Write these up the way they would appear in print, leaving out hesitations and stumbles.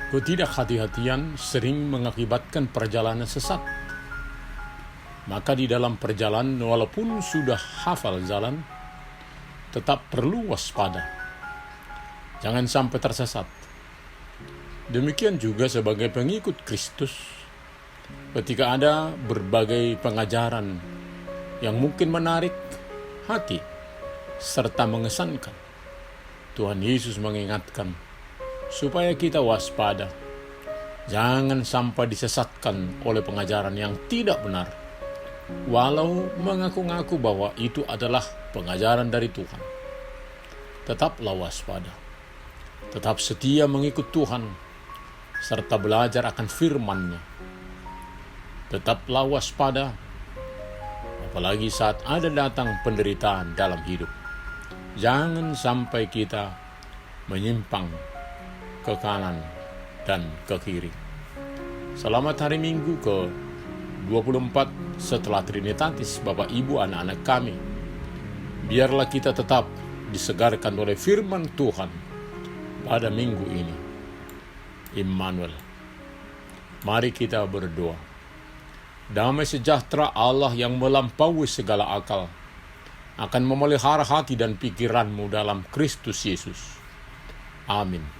Ketidakhati-hatian sering mengakibatkan perjalanan sesat. Maka di dalam perjalanan walaupun sudah hafal jalan, tetap perlu waspada. Jangan sampai tersesat. Demikian juga sebagai pengikut Kristus, ketika ada berbagai pengajaran yang mungkin menarik hati serta mengesankan, Tuhan Yesus mengingatkan supaya kita waspada. Jangan sampai disesatkan oleh pengajaran yang tidak benar, walau mengaku-ngaku bahwa itu adalah pengajaran dari Tuhan. Tetaplah waspada. Tetap setia mengikut Tuhan, serta belajar akan firman-Nya. Tetaplah waspada, apalagi saat ada datang penderitaan dalam hidup. Jangan sampai kita menyimpang ke kanan dan ke kiri. Selamat hari Minggu ke-24 setelah Trinitatis, Bapak Ibu anak-anak kami. Biarlah kita tetap disegarkan oleh firman Tuhan pada minggu ini. Immanuel. Mari kita berdoa. Damai sejahtera Allah yang melampaui segala akal akan memelihara hati dan pikiranmu dalam Kristus Yesus. Amin.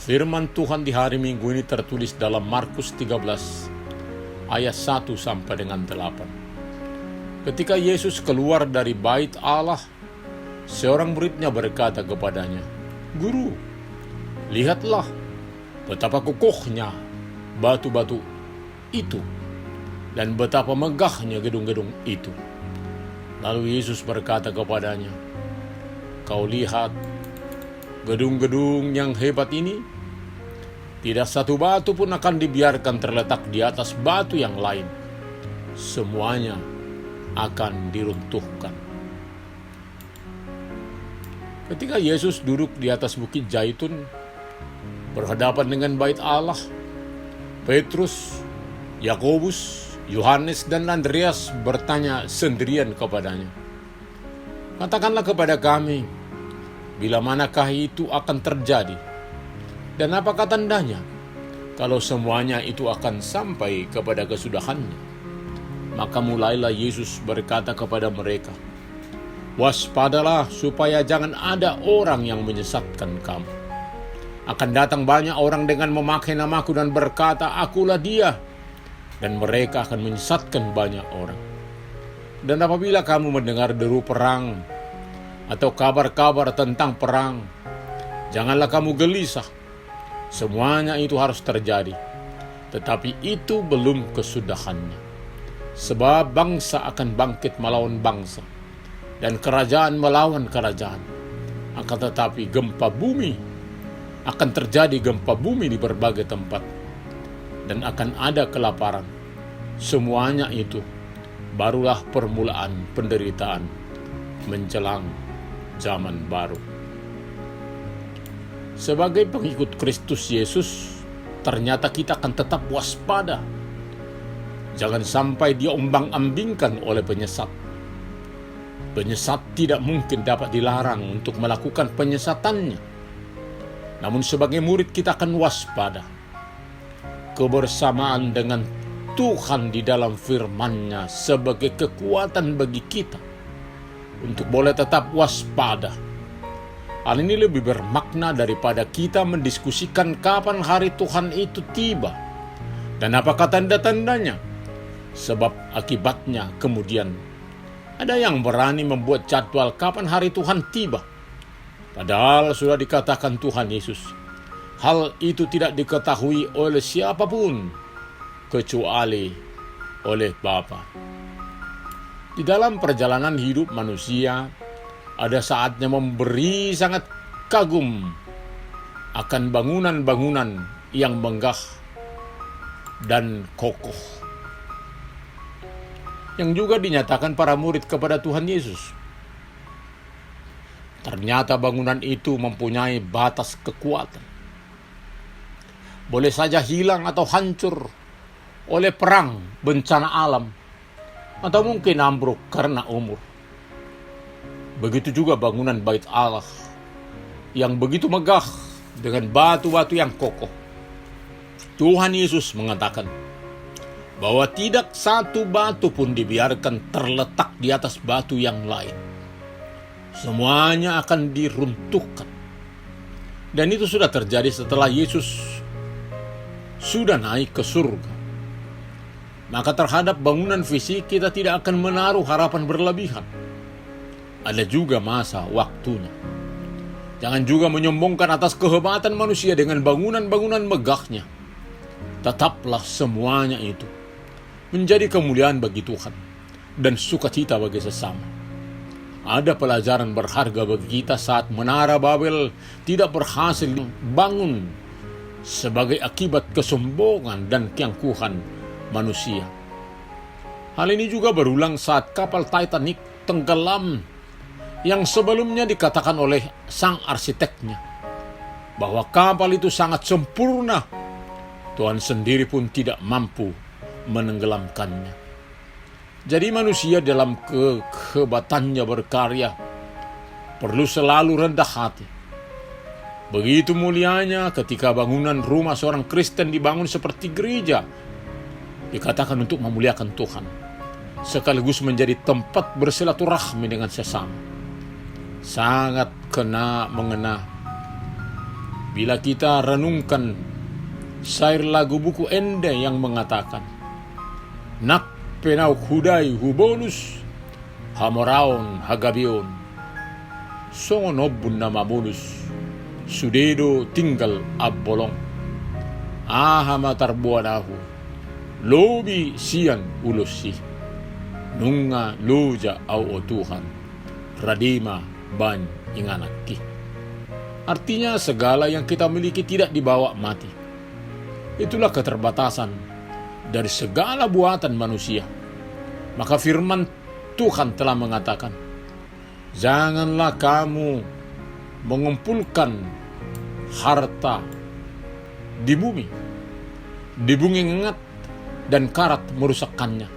Firman Tuhan di hari Minggu ini tertulis dalam Markus 13 ayat 1 sampai dengan 8. Ketika Yesus keluar dari bait Allah, seorang muridnya berkata kepadanya, "Guru, lihatlah betapa kokohnya batu-batu itu dan betapa megahnya gedung-gedung itu." Lalu Yesus berkata kepadanya, "Kau lihat gedung-gedung yang hebat ini? Tidak satu batu pun akan dibiarkan terletak di atas batu yang lain. Semuanya akan diruntuhkan." Ketika Yesus duduk di atas bukit Zaitun, berhadapan dengan bait Allah, Petrus, Yakobus, Yohanes, dan Andreas bertanya sendirian kepadanya, "Katakanlah kepada kami, bila manakah itu akan terjadi? Dan apakah tandanya kalau semuanya itu akan sampai kepada kesudahannya?" Maka mulailah Yesus berkata kepada mereka, "Waspadalah supaya jangan ada orang yang menyesatkan kamu. Akan datang banyak orang dengan memakai namaku dan berkata, 'Akulah dia,' dan mereka akan menyesatkan banyak orang. Dan apabila kamu mendengar deru perang atau kabar-kabar tentang perang, janganlah kamu gelisah. Semuanya itu harus terjadi, tetapi itu belum kesudahannya. Sebab bangsa akan bangkit melawan bangsa, dan kerajaan melawan kerajaan. Akan tetapi akan terjadi gempa bumi di berbagai tempat, dan akan ada kelaparan. Semuanya itu barulah permulaan penderitaan menjelang zaman baru." Sebagai pengikut Kristus Yesus, ternyata kita akan tetap waspada. Jangan sampai diombang-ambingkan oleh penyesat. Penyesat tidak mungkin dapat dilarang untuk melakukan penyesatannya. Namun sebagai murid kita akan waspada. Kebersamaan dengan Tuhan di dalam firman-Nya sebagai kekuatan bagi kita untuk boleh tetap waspada. Hal ini lebih bermakna daripada kita mendiskusikan kapan hari Tuhan itu tiba dan apakah tanda-tandanya. Sebab akibatnya kemudian ada yang berani membuat jadwal kapan hari Tuhan tiba. Padahal sudah dikatakan Tuhan Yesus, hal itu tidak diketahui oleh siapapun kecuali oleh Bapa. Di dalam perjalanan hidup manusia, ada saatnya memberi sangat kagum akan bangunan-bangunan yang megah dan kokoh, yang juga dinyatakan para murid kepada Tuhan Yesus. Ternyata bangunan itu mempunyai batas kekuatan. Boleh saja hilang atau hancur oleh perang, bencana alam, atau mungkin ambruk karena umur. Begitu juga bangunan bait Allah yang begitu megah dengan batu-batu yang kokoh. Tuhan Yesus mengatakan bahwa tidak satu batu pun dibiarkan terletak di atas batu yang lain. Semuanya akan diruntuhkan. Dan itu sudah terjadi setelah Yesus sudah naik ke surga. Maka terhadap bangunan fisik kita tidak akan menaruh harapan berlebihan. Ada juga masa waktunya. Jangan juga menyombongkan atas kehebatan manusia dengan bangunan-bangunan megahnya. Tetaplah semuanya itu menjadi kemuliaan bagi Tuhan dan sukacita bagi sesama. Ada pelajaran berharga bagi kita saat Menara Babel tidak berhasil bangun sebagai akibat kesombongan dan keangkuhan manusia. Hal ini juga berulang saat kapal Titanic tenggelam, yang sebelumnya dikatakan oleh sang arsiteknya bahwa kapal itu sangat sempurna. Tuhan sendiri pun tidak mampu menenggelamkannya. Jadi manusia dalam kehebatannya berkarya perlu selalu rendah hati. Begitu mulianya ketika bangunan rumah seorang Kristen dibangun seperti gereja, dikatakan untuk memuliakan Tuhan, sekaligus menjadi tempat bersilaturahmi dengan sesama. Sangat mengena bila kita renungkan syair lagu buku Ende yang mengatakan, nak penau hudai hubonus hamoraon hagabion songonobun nama bonus sudedo tinggal abbolong ahama tarbuanahu lobi sian ulosi nunga loja au o Tuhan radima ban inganaki. Artinya segala yang kita miliki tidak dibawa mati. Itulah keterbatasan dari segala buatan manusia. Maka firman Tuhan telah mengatakan, janganlah kamu mengumpulkan harta di bumi ingat dan karat merusakkannya,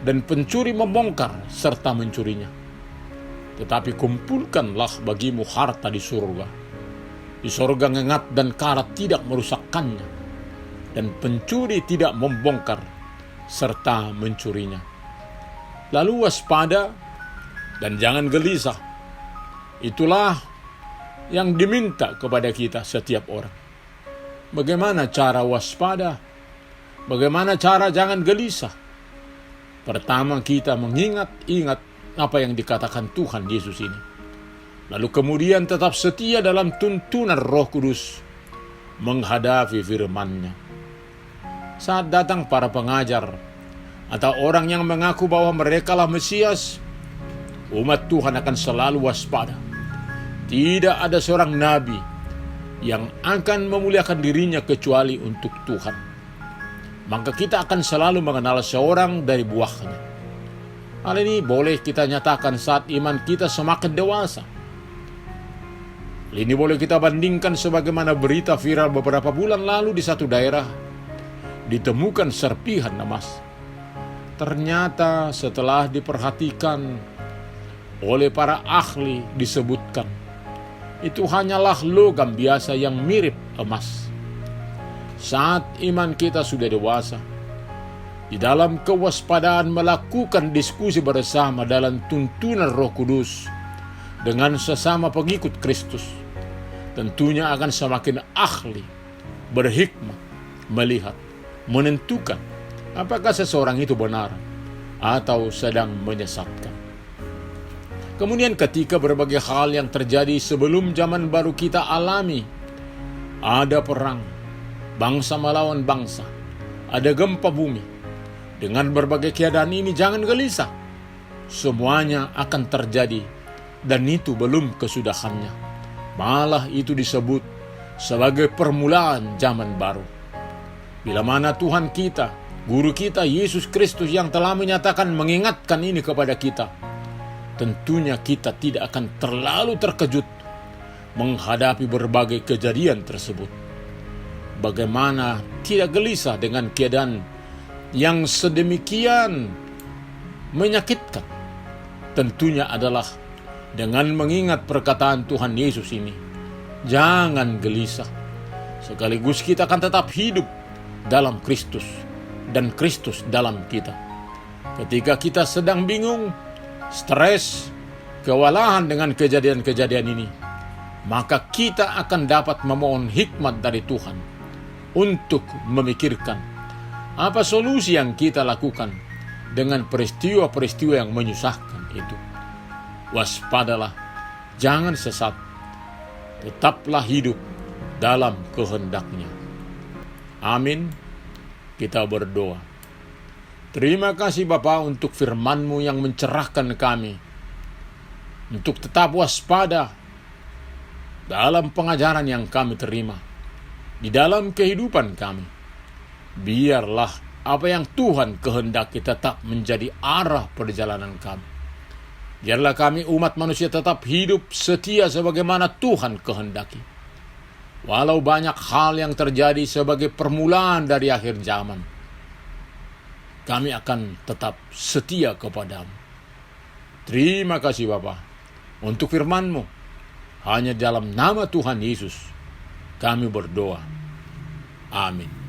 dan pencuri membongkar serta mencurinya. Tetapi kumpulkanlah bagimu harta di surga. Di surga ngengat dan karat tidak merusakkannya, dan pencuri tidak membongkar serta mencurinya. Lalu waspada dan jangan gelisah. Itulah yang diminta kepada kita setiap orang. Bagaimana cara waspada? Bagaimana cara jangan gelisah? Pertama, kita mengingat apa yang dikatakan Tuhan Yesus ini. Lalu kemudian tetap setia dalam tuntunan Roh Kudus menghadapi firman-Nya. Saat datang para pengajar atau orang yang mengaku bahwa merekalah Mesias, umat Tuhan akan selalu waspada. Tidak ada seorang nabi yang akan memuliakan dirinya kecuali untuk Tuhan. Maka kita akan selalu mengenal seorang dari buahnya. Hal ini boleh kita nyatakan saat iman kita semakin dewasa. Ini boleh kita bandingkan sebagaimana berita viral beberapa bulan lalu di satu daerah ditemukan serpihan emas. Ternyata setelah diperhatikan oleh para ahli disebutkan itu hanyalah logam biasa yang mirip emas. Saat iman kita sudah dewasa, di dalam kewaspadaan melakukan diskusi bersama dalam tuntunan Roh Kudus dengan sesama pengikut Kristus, tentunya akan semakin ahli, berhikmat, melihat, menentukan apakah seseorang itu benar atau sedang menyesatkan. Kemudian ketika berbagai hal yang terjadi sebelum zaman baru kita alami, ada perang, bangsa melawan bangsa, ada gempa bumi. Dengan berbagai keadaan ini jangan gelisah. Semuanya akan terjadi dan itu belum kesudahannya. Malah itu disebut sebagai permulaan zaman baru. Bila mana Tuhan kita, Guru kita Yesus Kristus yang telah menyatakan mengingatkan ini kepada kita, tentunya kita tidak akan terlalu terkejut menghadapi berbagai kejadian tersebut. Bagaimana tidak gelisah dengan keadaan yang sedemikian menyakitkan? Tentunya adalah dengan mengingat perkataan Tuhan Yesus ini Jangan gelisah. Sekaligus kita akan tetap hidup dalam Kristus dan Kristus dalam kita. Ketika kita sedang bingung, stres, kewalahan dengan kejadian-kejadian ini, maka kita akan dapat memohon hikmat dari Tuhan untuk memikirkan apa solusi yang kita lakukan dengan peristiwa-peristiwa yang menyusahkan itu. Waspadalah, jangan sesat, tetaplah hidup dalam kehendak-Nya. Amin. Kita berdoa. Terima kasih Bapa untuk firman-Mu yang mencerahkan kami untuk tetap waspada dalam pengajaran yang kami terima di dalam kehidupan kami. Biarlah apa yang Tuhan kehendaki tetap menjadi arah perjalanan kami. Biarlah kami umat manusia tetap hidup setia sebagaimana Tuhan kehendaki. Walau banyak hal yang terjadi sebagai permulaan dari akhir zaman, kami akan tetap setia kepadamu. Terima kasih Bapa untuk firman-Mu. Hanya dalam nama Tuhan Yesus kami berdoa. Amin.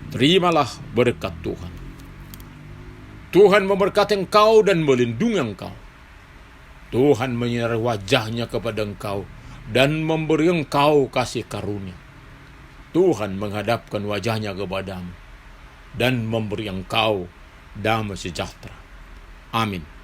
Terimalah berkat Tuhan. Tuhan memberkati engkau dan melindungi engkau. Tuhan menyinari wajahnya kepada engkau dan memberi engkau kasih karunia. Tuhan menghadapkan wajahnya kepadamu dan memberi engkau damai sejahtera. Amin.